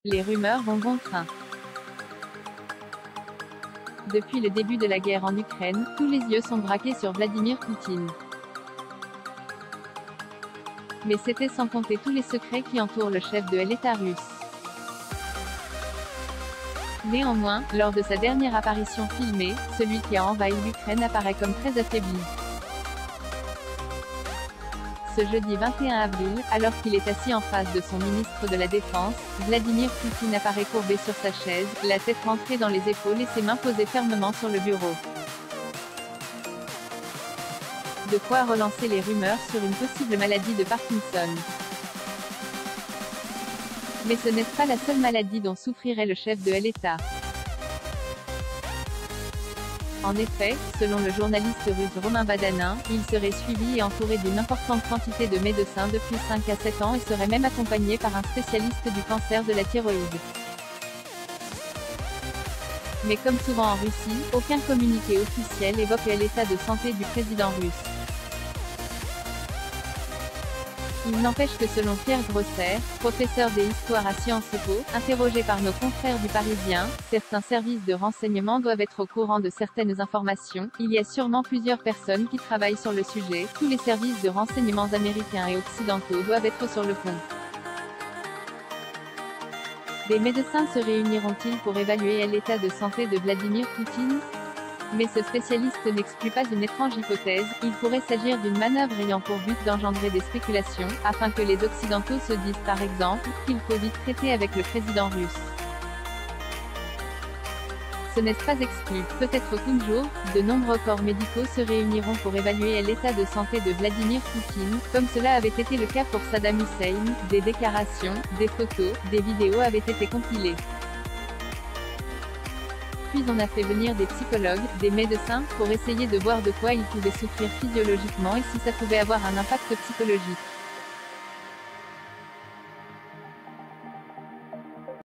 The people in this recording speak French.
Les rumeurs vont bon train. Depuis le début de la guerre en Ukraine, tous les yeux sont braqués sur Vladimir Poutine. Mais c'était sans compter tous les secrets qui entourent le chef de l'État russe. Néanmoins, lors de sa dernière apparition filmée, celui qui a envahi l'Ukraine apparaît comme très affaibli. Ce jeudi 21 avril, alors qu'il est assis en face de son ministre de la Défense, Vladimir Poutine apparaît courbé sur sa chaise, la tête rentrée dans les épaules et ses mains posées fermement sur le bureau. De quoi relancer les rumeurs sur une possible maladie de Parkinson. Mais ce n'est pas la seule maladie dont souffrirait le chef de l'État. En effet, selon le journaliste russe Romain Badanin, il serait suivi et entouré d'une importante quantité de médecins depuis 5 à 7 ans et serait même accompagné par un spécialiste du cancer de la thyroïde. Mais comme souvent en Russie, aucun communiqué officiel évoque l'état de santé du président russe. Il n'empêche que selon Pierre Grosser, professeur des histoires à Sciences Po, interrogé par nos confrères du Parisien, certains services de renseignement doivent être au courant de certaines informations. Il y a sûrement plusieurs personnes qui travaillent sur le sujet. Tous les services de renseignement américains et occidentaux doivent être sur le pont. Des médecins se réuniront-ils pour évaluer l'état de santé de Vladimir Poutine? Mais ce spécialiste n'exclut pas une étrange hypothèse, il pourrait s'agir d'une manœuvre ayant pour but d'engendrer des spéculations, afin que les Occidentaux se disent par exemple, qu'il faut vite traiter avec le président russe. Ce n'est pas exclu, peut-être qu'un jour, de nombreux corps médicaux se réuniront pour évaluer l'état de santé de Vladimir Poutine, comme cela avait été le cas pour Saddam Hussein. Des déclarations, des photos, des vidéos avaient été compilées. Puis on a fait venir des psychologues, des médecins, pour essayer de voir de quoi il pouvait souffrir physiologiquement et si ça pouvait avoir un impact psychologique.